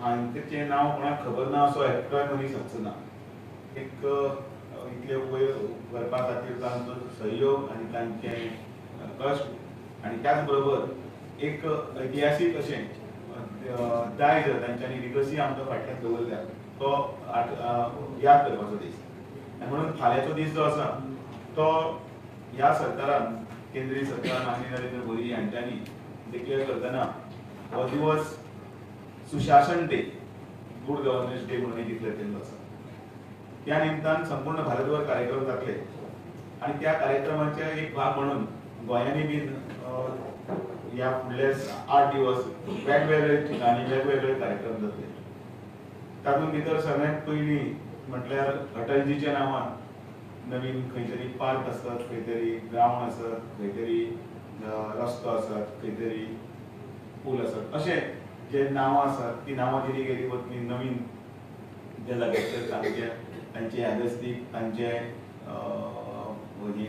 हांचें नांव कोणाक खबर ना असो एकटोय मनीस आसचो ना. एक इतले वयर व्हरपा खातीर तांचो सहयोग आनी तांचे कश्ट आनी त्याच बरोबर एक ऐतिहासीक अशें दायज तांच्यांनी लिगसी आमकां फाटल्यान दवरल्या तो याद करपाचो दीस. म्हणून फाल्यांचो दीस जो आसा तो ह्या सरकारान केंद्रीय सरकारान आनी नरेंद्र मोदी हांच्यांनी डिक्लेअर करतना हो दिवस सुशासन डे, गुड गव्हर्नन्स डे म्हणून डिक्लेअर केल्लो आसा. त्या निमतान संपूर्ण भारतभर कार्यक्रम जातले आणि त्या कार्यक्रमाचे एक भाग म्हणून गोंयांनी बी या फुडले 8 दिवस वेगवेगळे ठिकाणी वेगवेगळे कार्यक्रम जातले. तातूंत भितर सगळ्यात पयली म्हटल्यार अटलजीच्या नांवान नवीन खंयतरी पार्क आसत, खंयतरी ग्राउंड आसत, खंयतरी रस्तो आसत, खंयतरी पूल आसत, अशें जे नांवां आसात ती नांवां दिली गेली वतली नवीन ज्या जाग्याचेर तांचे यादस्तीक तांचे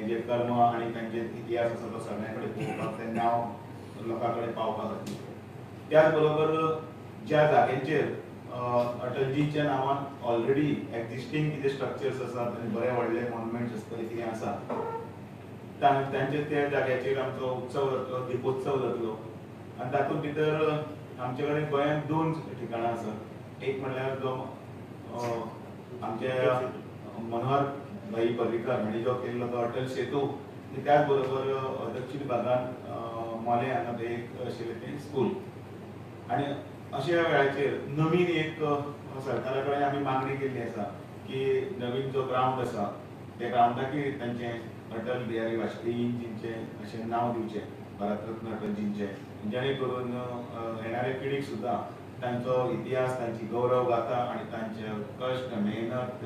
जे कर्म आनी तांचे इतिहास आसा तो सगळ्यां कडेन पळोवपाक तें नांव लोकां कडेन पावपा खातीर. त्याच बरोबर ज्या जाग्यांचेर अटलजीच्या नांवान ऑलरेडी एक्झिस्टींग कितें स्ट्रक्चर्स आसात आनी बरे व्हडले मॉन्युमेंट्स आसतले कितें आसा तांचे त्या जाग्याचेर आमचो उत्सव जातलो, दिपोत्सव जातलो. आनी तातूंत भितर आमचे कडेन गोंयांत 2 ठिकाणां आसात. एक म्हणल्यार जो आमचे मनोहर भाई पर्रीकर हांणी जो केल्लो तो अटल सेतू, त्याच बरोबर दक्षिण भागांत मोले हांगा थंय एक आशिल्लें तें स्कूल. आनी अशा वेळाचेर नवीन एक सरकारा कडेन आमी मागणी केल्ली आसा की नवीन जो ग्राउंड आसा त्या ग्राउंडाचेर तांचें अटल बिहारी वाजपेयीजींचें अशें नांव दिवचें, भारतरत्न अटलजींचें, जेणे करून येणाऱ्या पिढीक सुद्दां तांचो इतिहास, तांची गौरव गाथा आनी तांचे कश्ट, मेहनत,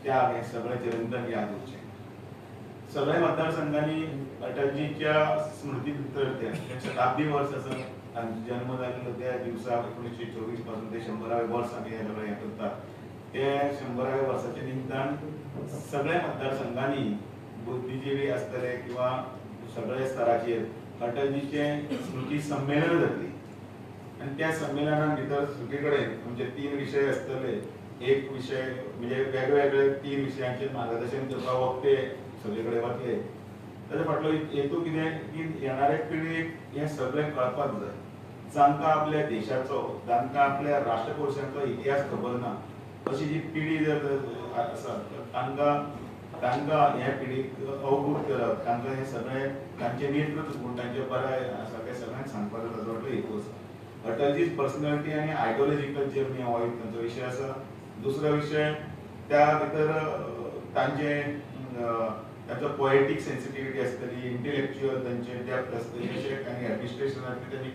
त्याग हें सगळें चिरंतन याद उरचें. सगळ्या मतदारसंघांनी अटलजीच्या स्मृती भितर ते शताब्दी वर्स आसा. तांचो जन्म जाल्लो त्या दिवसा 1924 पासून ते 100वें वर्स आमी हे सगळें हें करतात. ते 100व्या वर्साच्या निमतान सगळ्या मतदारसंघांनी बुद्धिजिवी आसतले किंवा सगळ्या स्तराचेर अटलजीचें स्मृती संमेलन जातली. आनी त्या संमेलनान भितर सगळे कडेन म्हणजे 3 विशय आसतले. एक विशय म्हणजे वेगवेगळे 3 विशयांचेर मार्गदर्शन करपाक वक्ते सगळे कडेन वतले. ताचे फाटलो हेतू कितें की येणाऱ्या पिढीक हें सगळें कळपाक जाय. जांकां आपल्या देशाचो, जांकां आपल्या राष्ट्रपुरुशांचो इतिहास खबर ना अशी जी पिढी जर आसा तांकां ह्या पिढीक अवगत करप, तांकां हें सगळें तांचें नेतृत्व कोण तांचें बरें आसा तें सगळ्यांक सांगपाचो ताचो व्हडलो हेतू आसा. अटलजीच पर्सनॅलिटी आनी आयडियोलॉजिकल जर्नी हो एक तांचो विशय आसा. दुसरो विशय त्या भितर तांचो पोएटीक सेन्सिटिविटी आसतली, इंटेलेक्च्युअल तांचे डेप्थ आसतली, अशें आनी एडमिनिस्ट्रेशनाची तांची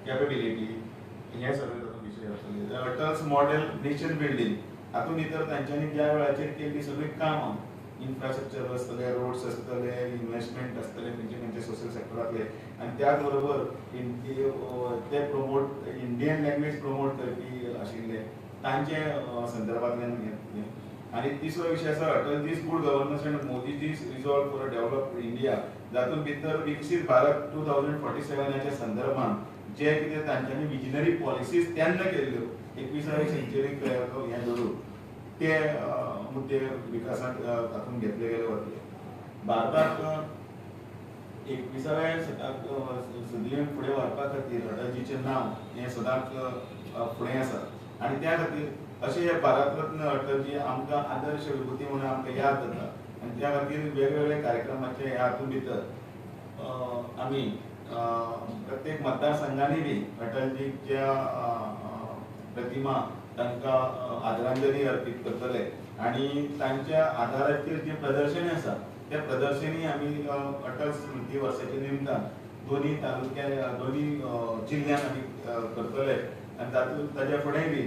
कॅपेबिलिटी हे सगळे तातूंत विशय आसतले. अटल्स मॉडेल नेशन बिल्डींग हातूंत भितर तांच्यांनी ज्या वेळाचेर केल्लीं सगळीं कामां, इन्फ्रास्ट्रक्चर आसतले, रोड्स आसतले, इन्वेस्टमेंट आसतले खंयचे सोशल सेक्टरांतले, आनी त्याच बरोबर ते प्रमोट इंडियन लँग्वेज प्रमोट करपी आशिल्ले तांचे संदर्भांतल्यान घेतले. आनी तिसरो विशय आसा अटलजीज गुड गव्हर्नन्स आनी Modiji's resolve for a developed India. जातूंत भितर विकसीत भारत 2047च्या संदर्भान जे कितें तांच्यांनी विजनरी पॉलिसीज तेन्ना केल्ल्यो 21वी सेंचुरीक हें धरून ते मुद्दे विकासांत तातूंत घेतले गेले वतले. भारताक 21व्या सदीन फुडें व्हरपा खातीर अटलजीचें नांव हें सदांच फुडें आसा. आनी त्या खातीर अशें हे भारतरत्न अटलजी आमकां आदर्श विभूती म्हणून आमकां याद जाता. आनी त्या खातीर वेगवेगळे कार्यक्रमाचे हातूंत भितर आमी प्रत्येक मतदारसंघांनी बी अटलजीच्या प्रतिमा तांकां आदरांजली अर्पीत करतले. आनी तांच्या आदाराचेर जी प्रदर्शनी आसा त्या प्रदर्शनी आमी अटल स्मृती वर्साच्या निमतान दोनी जिल्ह्यांत आमी करतले. आनी ताच्या फुडेंय बी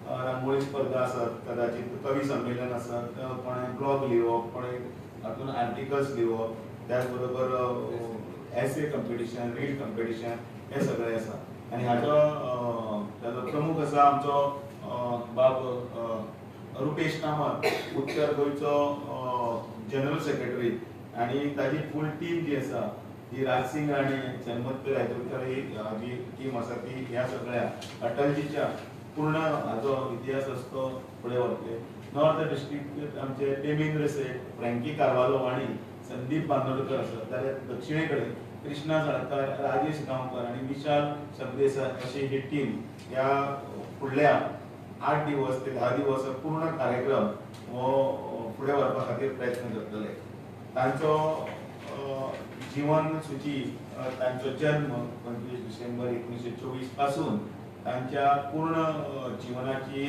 रांगोळी स्पर्धा आसत, कदाचित कवी संमेलन आसत, कोणें ब्लॉग लिवप, कोणें हातूंत आर्टिकल्स लिवप, त्याच बरोबर एसे कंपिटिशन, रीड कंपिटिशन हे सगळें आसा. आनी ताचो प्रमुख आसा आमचो बाब रुपेश कामत, उत्तर गोंयचो जनरल सेक्रेटरी. आनी ताजी फूल टीम जी आसा ही राजसिंग राणे, सन्मत रायतुरकर जी टीम आसा ती ह्या सगळ्या अटलजीच्या पूर्ण हाजो इतिहास असतो फुडें व्हरतले. नॉर्थ डिस्ट्रिक्ट आमचे देवेंद्र सेठ, फ्रँकी कार्वालो वाणी, संदीप बांदोडकर आसात. जाल्यार दक्षिणे कडेन कृष्णा साळकार, राजेश गांवकर आणि विशाल सरदेसाय अशी ही टीम ह्या फुडल्या 8 दिवस ते 10 दिवस पूर्ण कार्यक्रम हो फुडें व्हरपा खातीर प्रयत्न करतले. तांचो जीवन सूची, तांचो जन्म 25 डिसेंबर 1924 पासून तांच्या पूर्ण जीवनाची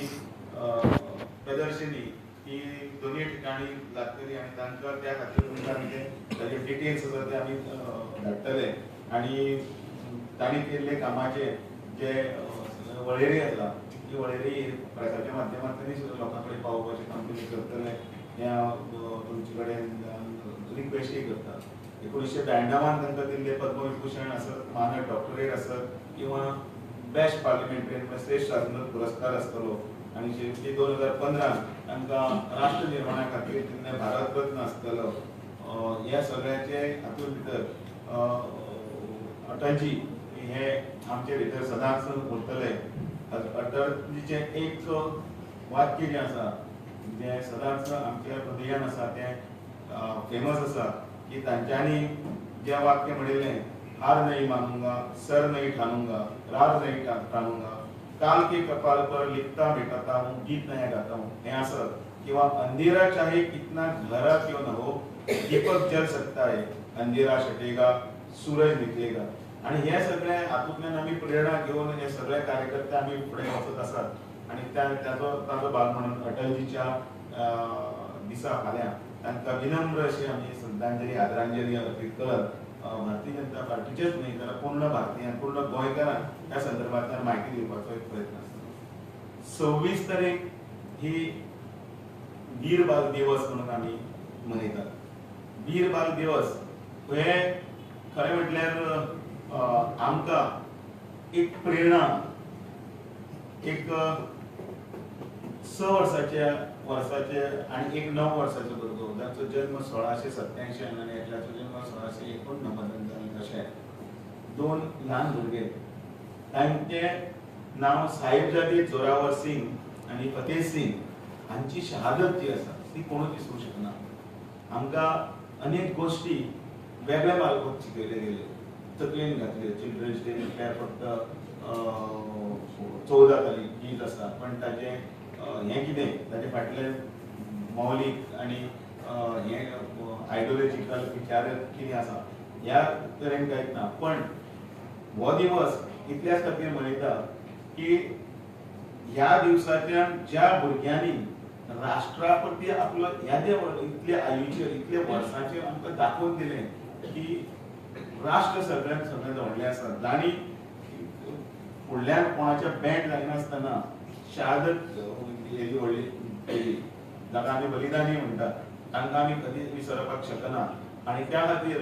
प्रदर्शनी ही दोन्ही ठिकाणी लागतली आणि तांकां त्या खातीर तुमकां आमी ताजे डिटेल्स आसा ते आमी धाडटले. आणि तांणी केल्ले कामाचे जे वळेरी आसा ती वळेरी प्रेसाच्या माध्यमांतल्यानूय सुद्दां लोकां कडेन पावोवपाचें काम तुमी करतले ह्या तुमचे कडेन रिक्वेस्टूय करता. 1992 तांकां दिल्ले पद्मविभूषण आसत, मानद डॉक्टरेट आसत किंवा बेस्ट पार्लिमेंटरीयन श्रेष्ठ स्वातंत्र्य पुरस्कार आसतलो. आणि शेवटी 2015 तांकां राष्ट्र निर्माणा खातीर तेन्ना भारत रत्न आसतलो. ह्या सगळ्याचे हातूंत भितर अटलजी हे आमचे भितर सदांच उरतले. अटलजीचे एक वाक्य जे आसा जे सदांच आमच्या हृदयान आसा ते फेमस आसा की तांच्यांनी जे वाक्य म्हणिल्लें, हार नहीं मानूंगा, सर नहीं ठानूंगा, रार नहीं ठानूंगा, काल के कपाल पर लिखता मिटाता हूँ, गीत नया गाता हूँ, हे असत. किंवा अंधेरा चाहे कितना गहरा क्यों न हो, दीपक जल सकता है, अंधेरा छटेगा, सूरज निकलेगा. आणि हे सगळे हातूंतल्यान आमी प्रेरणा घेवन हे सगळे कार्यकर्ते आमी फुडें वचत आसात. आणि ताजो भाग म्हणून अटलजीच्या दिसा फाल्यां तांकां विनम्र अशी आमी श्रद्धांजली आदरांजली अर्पीत करत भारतीय जनता पार्टीचेच न्ही तर पूर्ण भारतीयां पूर्ण गोंयकारांक ह्या संदर्भांतल्यान म्हायती दिवपाचो एक प्रयत्न आसा. 26 तारीख ही वीर बाल दिवस म्हणून आमी मनयतात. वीर बाल दिवस हे खरें म्हटल्यार आमकां एक प्रेरणा, एक 6 वर्साचे आणि एक 9 वर्साचो भुरगो जाचो जन्म 1687 आणि एकल्याचो जन्म 1689 जाल्लो अशें 2 ल्हान भुरगे. तांचे नांव साहिबजादे जोरावर सिंग आणि फतेह सिंग हांची शहादत जी आसा ती कोणूच विसरूंक शकना. आमकां अनेक गोश्टी वेगळ्या बालकांक शिकयले गेले, तकलेन घातले. चिल्ड्रन्स डे म्हटल्यार फक्त 14 तारीख गीत आसा, पण ताजे हें कितें ताचे फाटले मौलीक आणि हे आयडियोलॉजिकल विचार कितें आसा ह्या तरेन कांयच ना. पण हो दिवस इतल्याच खातीर मनयता की ह्या दिवसाच्यान ज्या भुरग्यांनी राष्ट्रा प्रती आपलो इतले आयुचेर इतले वर्सांचेर आमकां दाखोवन दिलें की राष्ट्र सगळ्यांत व्हडलें आसा. जाणी फुडल्यान कोणाच्या बँड जायनासतना शहादत हेजी व्हडली केली, जाका आमी बलिदानी म्हणटात, तांकां आमी कधीच विसरपाक शकना. आणि त्या खातीर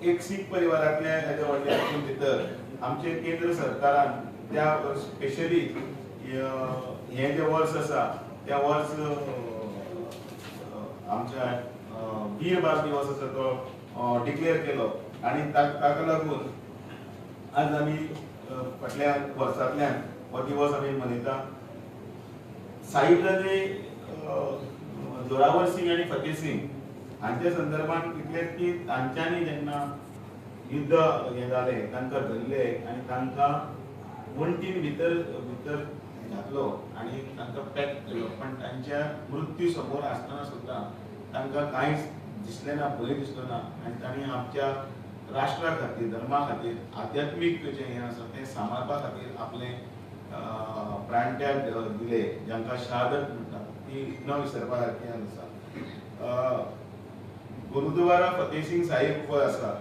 एक सीख परिवारांतले हेजे व्हडले हातूंत भितर आमचे केंद्र सरकारान त्या स्पेशली हे जे वर्स आसा त्या वर्स आमच्या वीर बाल दिवस आसा तो डिक्लेअर केलो. आणि ताका लागून आज आमी फाटल्या वर्सांतल्यान हो दिवस आमी मनयता. साहिबजादे जोरावर सिंग आणि फतेह सिंग हांच्या संदर्भात इतलेच की तांच्यांनी जेन्ना युद्ध हे जालें तांकां धरले आणि तांकां वणटीन भितर घातलो आणि तांकां पॅक केलो. पण तांच्या मृत्यू समोर आसतना सुद्दां तांकां कांयच दिसलें ना, भंय दिसलो ना. आणि तांणी आमच्या राष्ट्रा खातीर, धर्मा खातीर, आध्यात्मीक जें हें आसा तें सांबाळपा खातीर आपलें प्राणत्याग दिले, जांकां शहादत म्हणटात, ती न विसरपा सारकी आसा. गुरुद्वारा फतेह सिंग साहिब पळय आसा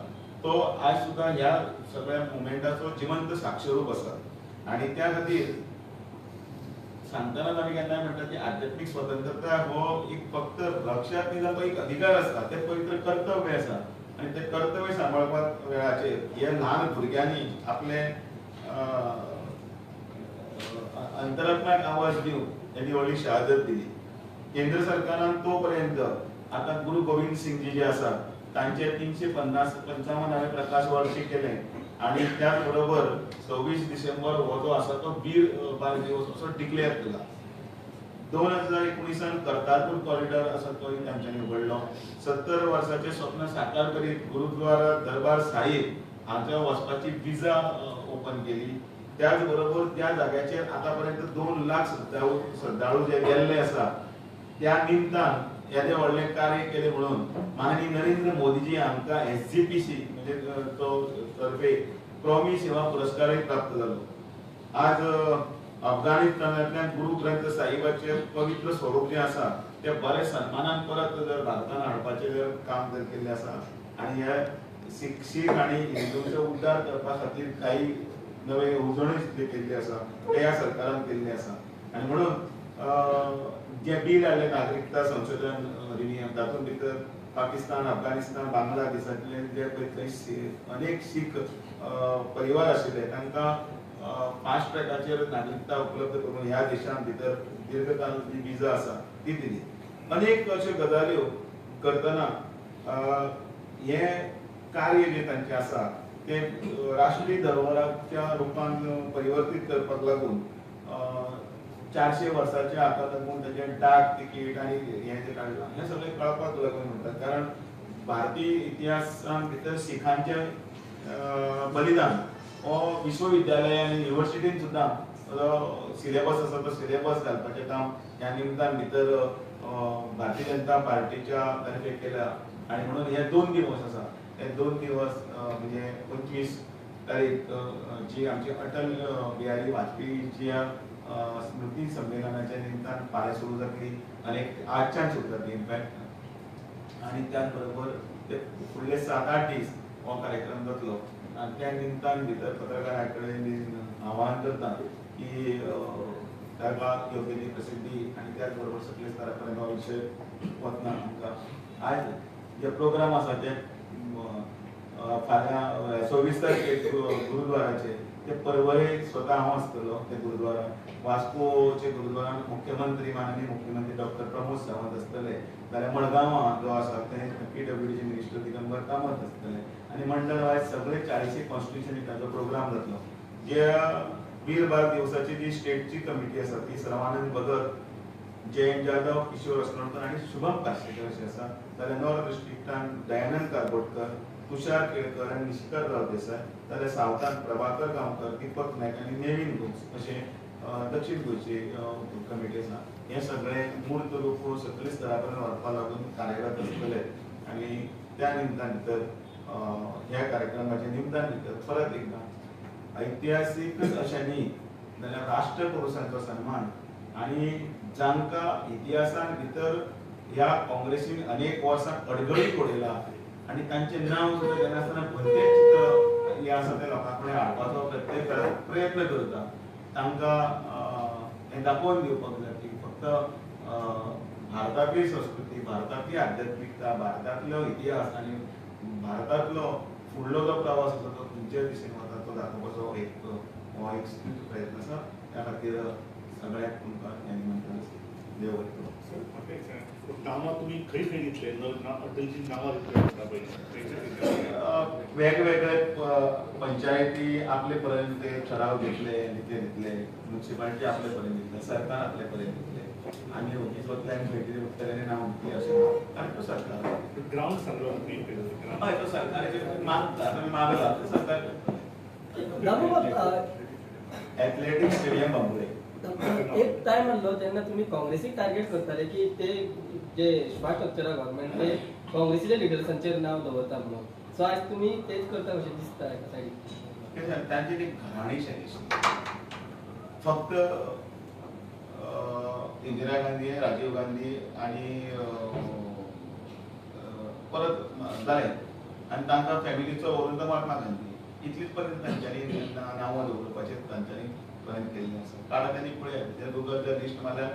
तो आज सुद्दां ह्या सगळ्या मुवमेंटाचो जिवंत साक्षरूप आसा. आणि त्या खातीर सांगतना आमी केन्नाय म्हणटा की आध्यात्मीक स्वतंत्रता हो एक फक्त लक्षात न्ही जाता एक अधिकार आसा, ते पवित्र कर्तव्य आसा. आणि ते कर्तव्य सांबाळपाक वेळाचेर ह्या ल्हान भुरग्यांनी आपले अंतरात्म्याक आवाज दिवन तेणी व्हडली शहादत दिली. केंद्र सरकारान तो पर्यंत आता गुरु गोविंद सिंग जी जे आसा तांचे 355 प्रकाश वर्ष केले. आणि त्याच बरोबर 26 डिसेंबर हो जो आसा तो वीर बाल दिवस असो डिक्लेअर केला. 2019 करतारपूर कॉरिडॉर आसा तो तांच्यांनी उघडलो. 70 वर्सांचे स्वप्न साकार करीत गुरुद्वारा दरबार साहिब हांगा वचपाची विजा ओपन केली. त्याच बरोबर त्या जाग्याचेर आतापर्यंत 2 लाख श्रद्धाळू जे गेल्ले आसा त्या निमतान येदे व्हडले कार्य केले म्हणून माननीय नरेंद्र मोदीजी हांकां SGPC म्हणजे तो तर्फे क्रॉमी सेवा पुरस्कारय प्राप्त जालो. आज अफगाणिस्तानांतल्यान गुरु ग्रंथ साहिबाचे पवित्र स्वरूप जे आसा ते बरे सन्मानान परत जर भारतान हाडपाचे जर काम जर केल्ले आसा आनी हे शीख आणि हिंदूंचो उद्धार करपा खातीर काही नवे येवजणी केल्ली आसा ते ह्या सरकारान केल्ली आसा. आणि म्हणून जे बिल हाडले नागरिकता संशोधन अधिनियम तातूंत भितर पाकिस्तान, अफगाणिस्तान, बांगलादेशांतले जे पळय अनेक शीख परिवार आशिल्ले तांकां फास्ट ट्रॅकाचेर नागरिकता उपलब्ध करून ह्या देशां भितर दीर्घकाल जी विजा आसा ती दिली. अनेक अश्यो गजाल्यो करतना हे कार्य जे तांचे आसा ते राष्ट्रीय धरोहराच्या रुपान परिवर्तीत करपाक लागून 400 वर्सांचे हाका लागून ताचे डाक तिकीट आनी हे जे काडलां हे सगळे कळपाक लागून म्हणटात. कारण भारतीय इतिहासान भितर शिखांचे बलिदान हो विश्वविद्यालय आनी युनिव्हर्सिटीन सुद्दां सिलेबस आसा तो सिलेबस घालपाचें काम ह्या निमतान भितर भारतीय जनता पार्टीच्या तर्फे केल्या. आणि म्हणून हे 2 दिवस आसा हे 2 दिवस म्हणजे 25 तारीख जी आमची अटल बिहारी वाजपेयीची स्मृती संमेलनाच्या निमतान फाल्यां सुरू जातली आणि आजच्यान सुरू जातली इनफॅक्ट. आणि त्याच बरोबर ते फुडले 7-8 दीस हो कार्यक्रम जातलो. आणि त्या निमतान भितर पत्रकारां कडेन आवाहन करता की ताका योग्य ती प्रसिद्धी आणि त्याच बरोबर सकले स्तरापर्यंत हो विशय वतना आमकां आज जे प्रोग्राम आसा ते फाल्यां 26 तारखेक गुरुद्वाराचे ते परवरे स्वता हांव आसतलो ते गुरुद्वारा. वास्कोचे गुरुद्वारान मुख्यमंत्री माननीय मुख्यमंत्री डॉक्टर प्रमोद सावंत आसतले. जाल्यार मडगांवां जो आसा ते PWD मिनिस्टर दिगंबर कामत आसतले. आनी मंडळ वायज सगळे 40 कॉन्स्टिट्युशनी ताचो प्रोग्राम जातलो. जे वीर बाल दिवसाची जी स्टेटची कमिटी आसा ती सर्वानंद भगत, जयंत जाधव, किशोर अस्नोडकर आणि शुभम काशेकर अशी आसा. जाल्यार नॉर्थ डिस्ट्रिक्टान दयानंद कारबोटकर, तुषार केळकर आणि निशिकांत राव देसाय. जाल्यार सावथान प्रभाकर गांवकर, दीपक नायक आणि नेविन घोष अशे दक्षिण गोंयची कमिटी आसा. हे सगळे मूर्त रूप सकले स्तरापर्यंत व्हरपा लागून कार्यरत आसतले. आणि त्या निमतान भितर ह्या कार्यक्रमाच्या निमतान भितर परत एकदा ऐतिहासीक अशें न्ही जाल्यार राष्ट्रपुरुषांचो सन्मान आणि जांकां इतिहासान भितर ह्या काँग्रेसीन अनेक वर्सां अडगळीक उडयला आणि तांचे नांव सुद्दां जेन्ना आसतना प्रत्येक चित्र हे आसा ते लोकां कडेन हाडपाचो प्रत्येक प्रयत्न करता तांकां हें दाखोवन दिवपाक जाय की फक्त भारतातली संस्कृती, भारतातली आध्यात्मिकता, भारतातलो इतिहास आणि भारतातलो फुडलो जो प्रवास आसा तो खंयच्या दिशेन वता तो दाखोवपाचो एक प्रयत्न आसा. त्या खातीर सगळ्याक तुमकां ह्या निमतान देव बरें करूं. नांवां तुमी खंय खंय घेतले अटलची नांवां वेगवेगळे पंचायती आपले पर्यंत ठराव घेतले आणि ते घेतले. म्युनिसिपालिटी आपले पर्यंत घेतले, सरकार आपले पर्यंत घेतले. आम्ही ऑफिसांतल्यान भेटी उत्तराने नांव घेतली अशें कारण तो सरकार ग्राउंड सांगलो हय तो सरकाराचे मागता आमी मागला सरकार एथलेटिक स्टेडियम बांबोळे. एक टाइम आसलो जेन्ना तुम्ही काँग्रेसीक टार्गेट करताले की ते जे इन्फ्रास्ट्रक्चरा गव्हर्नमेंट ते काँग्रेसीच्या लिडर्सांचेर नांव दवरता म्हणून. सो आज तुम्ही तेच करता कशें दिसता एका सायडीक. तांची ती घराणीशाही फक्त इंदिरा गांधी, राजीव गांधी आणि परत जालें आनी तांकां फॅमिलीचो व्हरून तो महात्मा गांधी इतलीच पर्यंत तांच्यांनी नांवां दवरपाचें तांच्यांनी पर्यंत केल्लें आसा. काळा त्यांनी पळयात ते गुगल जर लिस्ट मारल्यार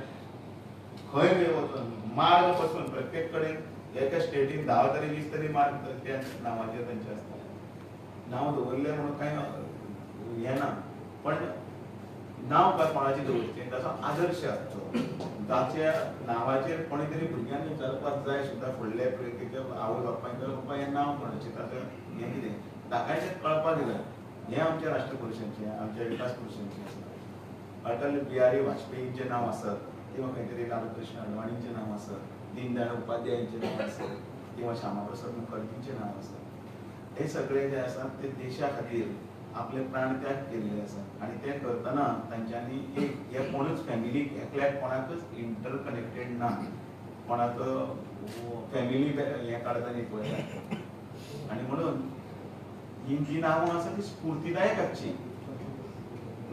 खंय खंय वचून मार्ग पसून प्रत्येक कडेन एका स्टेटीन 10 तरी 20 तरी मार्ग त्या नांवाचेर तांचे आसता. नांव दवरलें म्हणून कांय हें ना पण नांव कोणाची दवरचें ताचो आदर्श आसचो. ताच्या नांवाचेर कोणी तरी भुरग्यांनी विचारपाक जाय सुद्दां फुडले पिळगेच्या आवय बापायक बाबा हें नांव कोणाचें ताचें हें कितें ताकाय तें कळपाक जाय. हे आमच्या राष्ट्रपुरुषांचे आमच्या विकास पुरुषांचे आसा अटल बिहारी वाजपेयींचे नाव आसत किंवा खंयतरी लालकृष्ण अडवाणींचे नाव आसत दीनदयाळ उपाध्यायांचे नाव आसत किंवा श्यामाप्रसाद मुखर्जींचे नाव आसत हे सगळे जे आसात ते देशा खातीर आपले प्राण त्याग केलेले आसात आणि ते करतना तांच्यांनी एक हे कोणूच फॅमिलीक एकल्याक कोणाकच इंटरकनेक्टेड ना कोणाक फॅमिली हे काढताना पळयता आणि म्हणून ही जी नांवां आसा ती स्फूर्तीदायक आसची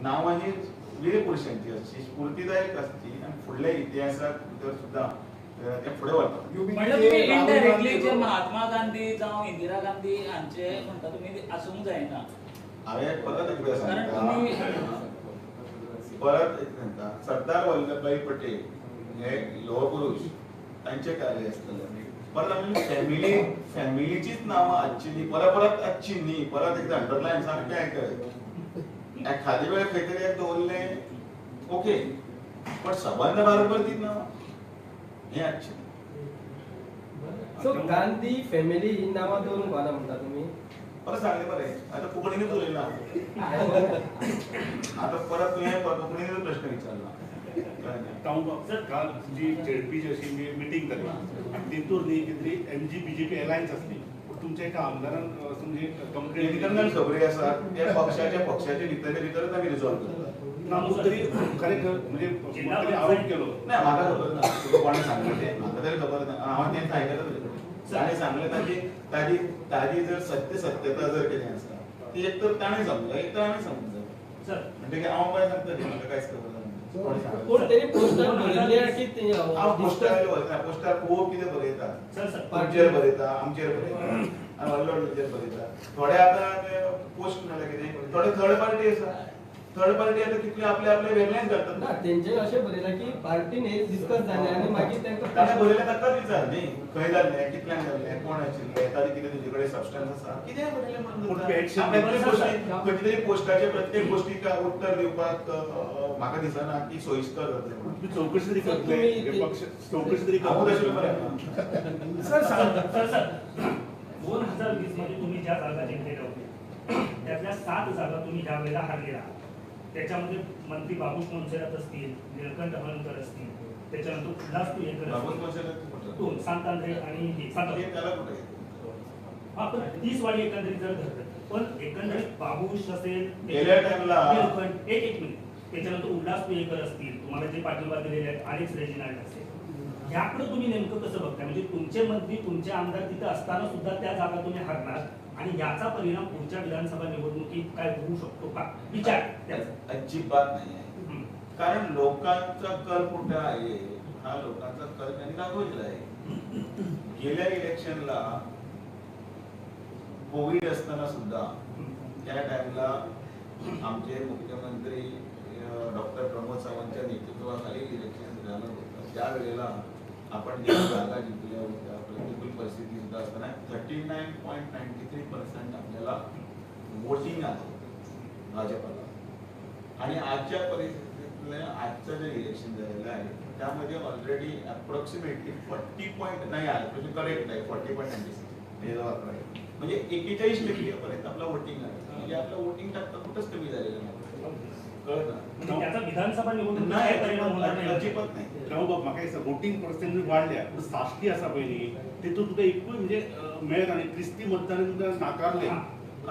नांवां ही वीर पुरुशांची आसची स्फूर्तीदायक आसची आणि फुडल्या इतिहासाक भितर सुद्धा ते फुडें वता म्हणल्यार तुम्ही इनडायरेक्टली जे महात्मा गांधी जावं इंदिरा गांधी हांचे म्हणटा तुमी आसूंक जायना हांवें परत एक वेळ कारण सांगता परत एक सांगता सरदार वल्लभभाई पटेल हे लोह पुरुष तांचे कार्य आसतले परत आमी फॅमिलीचीच नांवां आजची न्ही परत आजची न्ही परत एकदा अंडरलायन सारकें आयकय एखादे वेळ खंय तरी एक दवरलें ओके पण संबंध बरोबर तीच नांवां हें आजचें सो गांधी फॅमिली ही नांवां दवरूंक कोना म्हणटा तुमी परत सांगलें बरें आतां कोंकणीनूच उलयना आतां परत तुवें कोंकणीनूच प्रश्न विचारला सर काल जी जेडपीची अशी मिटींग जाली आणि तितूर न्ही कितें एमजी बीजेपी अलायन्स आसली पूण तुमच्या एका आमदारान असं म्हणजे कंप्लेंट इंटरनल खबरी आसात त्या पक्षाच्या भितरच आमी रिझॉल्व करतात ना तरी खरें म्हणजे तरी आरोप केलो नाही म्हाका खबर ना तुका कोणें सांगलें तें म्हाका तरी खबर ना हांव तेंच आयकलां तुजे कडेन ताणें सांगलें ताजी जर सत्यता जर कितें आसा ती एक तर ताणें समजा एक तर आमी समजा सर म्हणटकीर हांव काय सांगता ती म्हाका कांयच खबर ना कोण तरी पोस्टर बरयल्ले की ते हांव पोस्टार वयता पोस्टार खूब कितें बरयता सर सर तुमचेर बरयता आमचेर बरयता आनी व्हडले व्हडलेचेर बरयता थोडे आतां पोस्ट म्हणल्यार कितें थोडे थर्ड पार्टी आसा थर्ड पार्टी आतां कितले आपले आपले वेगळेच ना करतात तेंचे अशें बरयलां की पार्टीन हे डिस्कस जालें आनी मागीर तांकां ताणें बरयलें ताकाच विचार न्ही खंय जाल्लें कितल्यांक जाल्लें कोण आशिल्ले ताजें कितें तुजे कडेन सबस्टन्स आसा कितें बरयलें पूण म्हणून पेन्शन प्रत्येक गोष्टी खंय तरी पोस्टाचे प्रत्येक गोष्टीक उत्तर दिवपाक म्हाका दिसना की सोयीस्कर जातलें म्हणून तुम्ही चौकशी तरी करतले हे पक्ष चौकशी तरी हांव करतले. तशें बरें सर सर 2020 मध्ये तुम्ही ज्या जागा जिंकलेल्या होत्या त्यातल्या 7 जागा तुम्ही ज्या वेळेला हारलेला त्याच्यामध्ये मंत्री बाबूश मोन्सेरात असतील निळकंठ हळणकर असतील त्याच्यानंतर उल्हास तुयेकर बाबूस असतील कोणसें सांतांद्रे आणि हे सांतांद्रे त्याला कुठे आपण 30 वाडी एकंदरीत जर धरलं पण एकंदरीत बाबूश असेल गेल्या टाइमला- निळकंठ एक मिनिट त्याच्यानंतर उल्हास तुयेकर असतील तुम्हाला जे पाठिंबा दिलेले आहेत अलेक्स रेजिनाल्ड असेल याकडे तुम्ही नेमकं कसं बघताय म्हणजे तुमचे मंत्री तुमचे आमदार तिथे असताना सुद्धा त्या जागा तुम्ही हारणार आणि याचा परिणाम पुढच्या विधानसभा निवडणुकीत काय होऊ शकतो का विचार त्याचा अजिबात नाही आहे कारण लोकांचा कल कुठे आहे हा लोकांचा कल त्यांनी दाखवलेला आहे गेल्या इलेक्शनला कोविड असताना सुद्धा त्या टाइमला आमचे मुख्यमंत्री डॉक्टर प्रमोद सावंतच्या नेतृत्वाखाली इलेक्शन झालं होतं त्यावेळेला आपण ज्या जागा जिंकल्या होत्या प्रतिकूल परिस्थिती सुद्धा असताना 39.93% आपल्याला वोटिंग आलं होतं भाजपला आणि आजच्या परिस्थितीतलं आजचं जे इलेक्शन झालेलं आहे त्यामध्ये ऑलरेडी अप्रॉक्सिमेटली 40 नाही आलं म्हणजे करेक्ट आहे 40.96 म्हणजे 41% पर्यंत आपलं वोटिंग आहे म्हणजे आपलं वोटिंग टक्का कुठंच कमी झालेलं नाही कळत म्हणजे त्याचा विधानसभा निवडणूक नाही परिणाम होणार नाही अजिबात नाही राव बाब म्हाका दिसता वोटिंग पर्सेंटेज वाडल्या पूण साश्टी आसा पळय न्ही तेतून तुका एकूय म्हणजे मेळना आनी क्रिस्ती मतदारांनी तुका नाकारले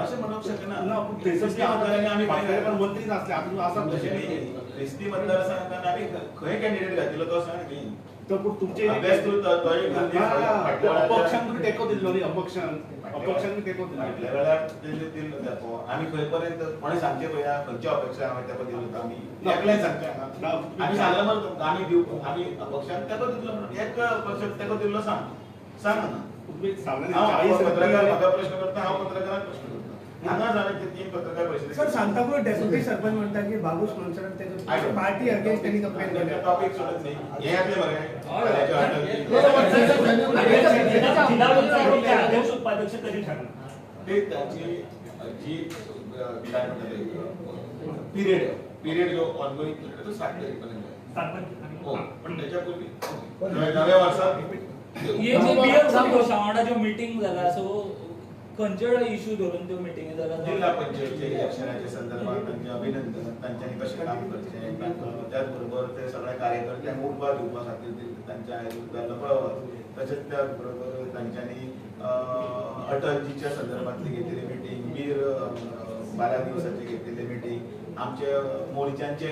असं म्हणू शकना ना पूण थंयसर आमदारांनी आम्ही पण मंत्री नासले आतां तूं आसा तशें तशें नाही एसटी मतदारसंघात आम्ही खंय कॅन्डिडेट घातिलो तो सांग न्ही तर पूण तुमचे अभ्यास करून अपक्षान तुमी टेको दिल्लो न्ही अपक्षान टेको दिल्लो फाटल्या वेळार दिल्लो तेको आमी खंय पर्यंत कोणें सांगचें पळया खंयच्या अपेक्षा हांवें तेको दिलो आमी एकल्यान सांगचें हांगा आमी सांगलें मरे तुमकां आमी दिवं आमी अपक्षान तेको दितलो म्हणून एक पक्षाक तेको दिल्लो सांग ना तुमी सांगले हांव पत्रकार म्हाका प्रश्न करता हांव पत्रकाराक प्रश्न करता हांगा जालें ते 3 पत्रकार परिशदेक सर सांताक्रूज डेप्युटी सरपंच म्हणतात की बाबूश मोन्सेरात त्याचं पार्टी अगेन्स्ट त्यांनी कंप्लेंट केली टॉपिक सोडत नाही हे आपले बरे जिल्हा अध्यक्ष उपाध्यक्ष कधी ठरणार ते त्याची जी काय म्हणतात पिरियड जो ऑनगोईंग पिरियड तो 7 तारखेपर्यंत आहे हो पण त्याच्यापूर्वी नव्या वर्षात ये जे बीएम सांगो शावणा जो मीटिंग जाला सो खंयचे इश्यू धरून त्यो मिटिंगी जाल्यात जिल्हा पंचायतच्या इलेक्शनाच्या संदर्भात त्यांचे अभिनंदन, तांच्यांनी कशें काम करचें, त्याच बरोबर ते सगळे कार्यकर्त्यांक उर्बा दिवपा खातीर तांच्या आयुध्याला पळवप, तशेंच त्याच बरोबर तांच्यांनी अटलजीच्या संदर्भातली घेतिल्ली मिटींग, वीर बारा दिवसाची घेतिल्ली मिटींग, आमचे मोर्चांचे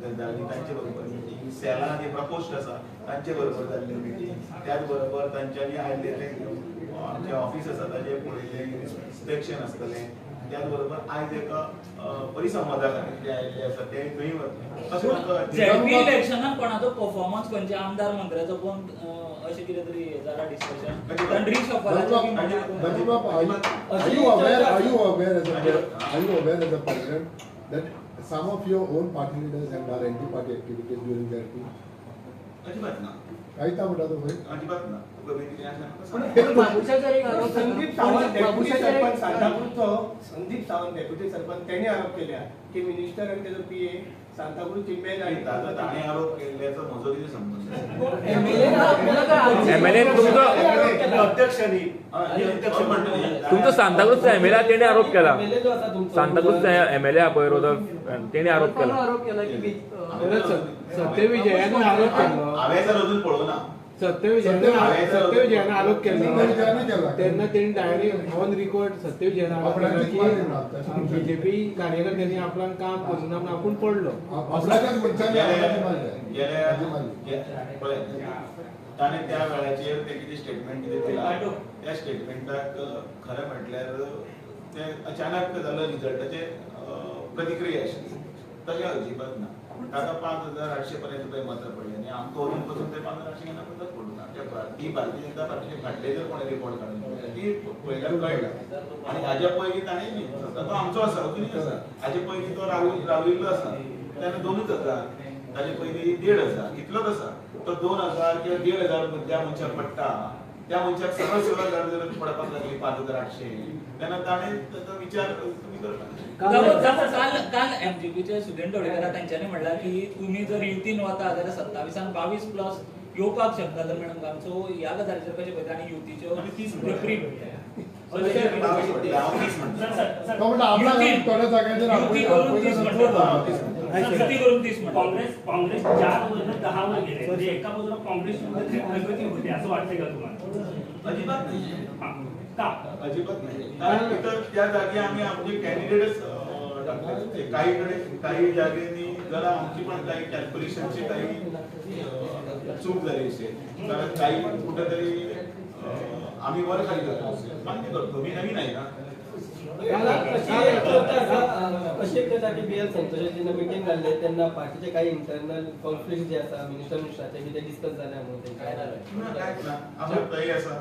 तांचे बरोबर मिटींग, सेलांनी प्रपोस्ट आसा तांचे बरोबर जाल्ली मिटींग, त्याच बरोबर तांच्यांनी आयिल्ले ते आमचे ऑफिस आसा ताजे पळयले इन्स्पेक्शन आसतलें, त्याच बरोबर आयज एका परिसंवादा खातीर जे आयिल्ले आसा ते थंय वतले. झेडपी इलेक्शनाक कोणाचो परफॉर्मन्स खंयच्या आमदार मंत्र्याचो कोण अशें कितें तरी जालां डिस्कशन रिशफलाचें बी Najib Baba, are you aware as a president that some of your own party leaders have done anti-party activities during their team? अजिबात ना, काही का म्हणता तुम्ही? अजिबात ना. गमेती संदीप सावंत डेप्युटी सरपंच सांताक्रूजचो संदीप सावंत डेप्युटी सरपंच त्यांनी आरोप केला की मिनिस्टर आणि त्याचा पीए सांताक्रूज चिंबेल आणि ताणे आरोप केल्याचा म्हजो कितें संबंध? एमएलए तुमचो सांताक्रूजचा एमएलए तेणे आरोप केला. सांताक्रूजचा एमएलए हा पळय रोदल्फ तेणे आरोप केला. सत्यविजयानं आरोप केलो. हांवें जर अजून पळोवना. सत्यविजयानं आरोप केला केला. तेन्ना तेणी डायरेक्ट ऑन रिकॉर्ड सत्यविजयानं आरोप केला की बीजेपी कार्यकर्त्यांनी आपल्याला काम करून ना म्हणून आपण पडलो. ताणे त्या वेळाचेर ते कितें स्टेटमेंट कितें दिला त्या स्टेटमेंटाक खरें म्हटल्यार ते अचानक जालो रिजल्टाचे प्रतिक्रिया आशिल्ली तशें अजिबात ना. ताका 5,800 पर्यंत पळय मतां पडली आनी आमकां अजून पसून ते 5,800 मतां पडूं ना. ती भारतीय जनता पार्टीचे फाटले जर कोणें रिपोर्ट काडून ती पयल्यार कळटा आनी हाजे पयलीं ताणें तो आमचो आसा अजुनूय आसा. हाजे पयलीं तो राविल्लो आसा तेन्ना 2,000 ताजे पयलीं 1,500 इतलोच आसा. तो 2,000 किंवा 1,500 ज्या मनशाक पडटा त्या मनशाक सगळं जर पडपाक लागली 5,800 तेन्ना ताणें ताचो विचार तुमी करपाक काल एमजीपीचे सुदेन ढवळीकर तांच्यांनी म्हणला की तुम्ही जर युतीन वता जाल्यार 27 आणि 22 प्लस येवपाक शकता. तर मॅडम आमचो ह्या गजालीचेर कशें पळयता आनी युतीच्यो काँग्रेस 4 वरून 10 वर गेले म्हणजे एका बाजूला काँग्रेस प्रगती होते असं वाटतंय का तुम्हाला? अजिबात नाही. का अजिबात नाही. कारण इतर त्या जागी आम्ही आमचे कॅन्डिडेटच टाकले. काही जागेनी जरा आमची पण काही कॅल्क्युलेशनची काही चूक झाली असेल कारण काही कुठेतरी आम्ही वर खाली करतो मान्य करतो. मी नवीन आहे ना. अशी एक जाता की BL संतोषाची मिटिंग जाल्ले तेन्ना पार्टीचे काही इंटरनल कॉन्फ्लिक्ट जे आसा मिनिस्टराचे बी ते डिस्कस जाल्या म्हणून काय जालें कांयच ना. आमचे तय आसा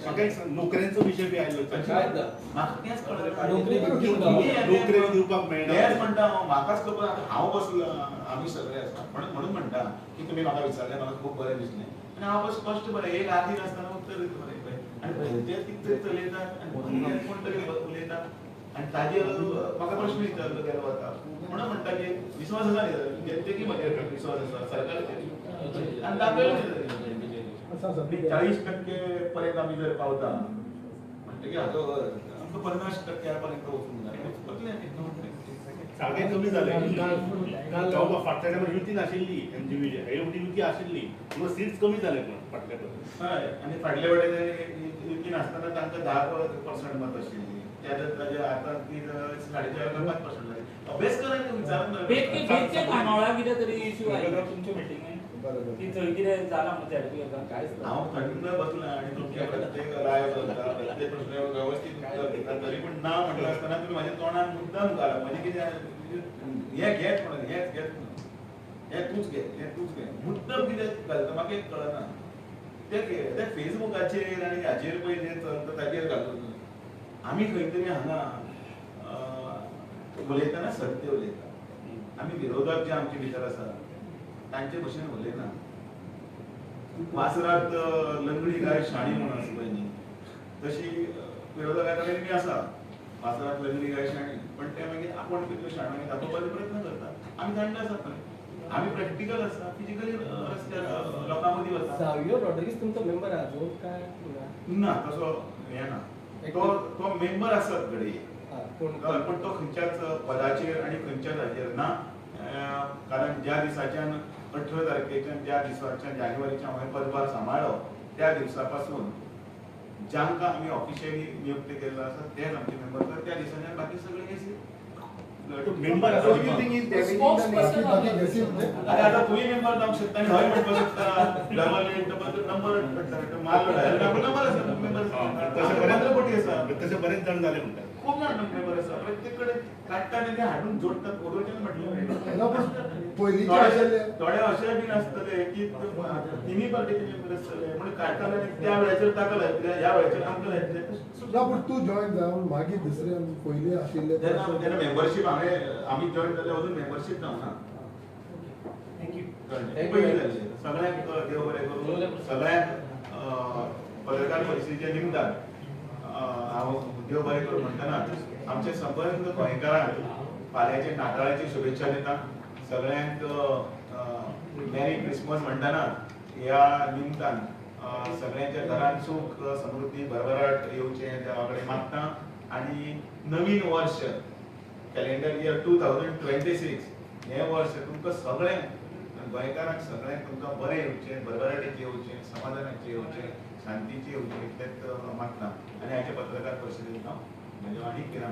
म्हाका एक नोकऱ्यांचो विशय बी आयलो म्हाका तेंच कळना. नोकरी नोकरी दिवपाक मेळना. तेच म्हणटा म्हाकाच खबर हांव बसलो आमी सगळे आसा म्हणून म्हणटा की तुमी म्हाका विचारलें म्हाका खूब बरें दिसलें आनी हांव स्पश्ट बरें एक आर्धी नासतना उत्तर दिता बरें आनी भलतेच कितें तरी चलयतात आनी कोण तरी उलयतात आनी ताजेर म्हाका प्रश्न विचारलो गेलो वता म्हणून म्हणटा की विश्वास आसा न्ही जेन्तेकी म्हजेर विश्वास आसा सरकाराचेर आनी दाखयलो 40% पर्यंत आमी जर पावता म्हणटकीर हाजो आमकां 50% पर्यंत वचूंक जाय वतलें आमी. जागे कमी जाले. फाटल्या टायमार युती नाशिल्ली एमजीबी युती आशिल्ली पूण सीट्स कमी जाले फाटल्या हय आनी फाटल्या वेळेर युती नासतना तांकां 10% मत आशिल्ली ताजे आतां ती 4.5% 5% जाली. अभ्यास करात बेतके खानावळा कितें तरी इश्यू आयलो तुमच्या मिटिंगेन की थंय कितें जालां म्हणजे कांयच ना. हांव थंड बसलां आनी तुमचे प्रत्येक राय करता प्रत्येक प्रश्न व्यवस्थीत उत्तर दिता तरी पूण ना म्हटलं आसतना तुमी म्हाज्या तोंडान मुद्दाम घाला म्हणजे कितें हे घेत म्हणून हेच घेत म्हणून हे तूच घे मुद्दाम कितें घालता म्हाका एक कळना. ते फेसबुकाचेर आनी हाचेर पळय जें चलता ताचेर घालून आमी खंय तरी हांगा उलयतना सत्य उलयता. आमी विरोधक जे आमचे भितर आसा तांचे भशेन उलयना. वासरात लंगडी गाय शाणी म्हणून आसा पळय न्ही तशी विरोधका कडेन बी आसा वासरात लंगडी गाय शाणी पण ते मागीर आपण कितल्यो शाणो दाखोवपाचो प्रयत्न करता. आमी जाणटे आसा पळय आमी प्रॅक्टिकल आसा फिजिकली रस्त्यार लोकां मदीं वता. सावियो रॉड्रिगीस तुमचो मेंबर आहा अजून काय ना तसो हे ना तो मेंबर आसत घडी हा, कोण- पण तो खंयच्याच पदाचेर आणि खंयच्याच हाचेर ना कारण ज्या दिसाच्यान 18 तारखेच्यान ज्या दिसाच्यान जानेवारीच्या हांवें पदभार सांबाळ्ळो त्या दिवसा पासून ज्यांका आमी ऑफिशियली नियुक्त केल्लो आसा तेच आमचे मेंबर त्या दिसाच्यान बाकी सगळे गेसी मेंबर अरे आता तुम्ही मेंबर जावंक शकता आणि हय म्हणपाक शकता डबल नंबर मारलो डायरेक्ट आपण नंबर आसा मेंबर तसे बरेच 15 कोटी आसा तसे बरेच जण झाले म्हणतात खूप जाण मेंबर आसा प्रत्येक कडेन काडटा आनी ते हाडून जोडटात ओरिजिनल म्हटलें पयलींचे आशिल्ले थोडे अशे बीन आसतले की तिन्ही पार्टीचे मेंबर आसतले म्हणजे काडटाले आनी त्या वेळाचेर ताका लायतले ह्या वेळाचेर आमकां लायतले ना पण तू जॉईन जावन मागीर दुसरे पयलीं आशिल्ले जेन्ना मेंबरशीप आमी जॉईन जाले अजून मेंबरशीप जावना पयलीं जाल्ले सगळ्यांक देव बरें करूं सगळ्यांक पत्रकार परिशदेच्या निमतान हांव देव बरें करूं म्हणटना आमचे संबंद गोंयकारांक फाल्यांचे नाताळाची शुभेच्छा दिता सगळ्यांक मेरी क्रिसमस म्हणटना ह्या निमतान सगळ्यांच्या घरांत सूख समृद्धी भरभराट येवचें देवा कडेन मागता आनी नवीन वर्ष कॅलेंडर इयर 2026 हे वर्ष तुमकां सगळ्यांक गोंयकारांक सगळ्यांक तुमकां बरें येवचें भरभराटेचें येवचें समाधानाचें येवचें शांतीचें येवचें इतलेंच मागता आनी हाचे पत्रकार परिशदेंत हांव म्हजें आनीक कितें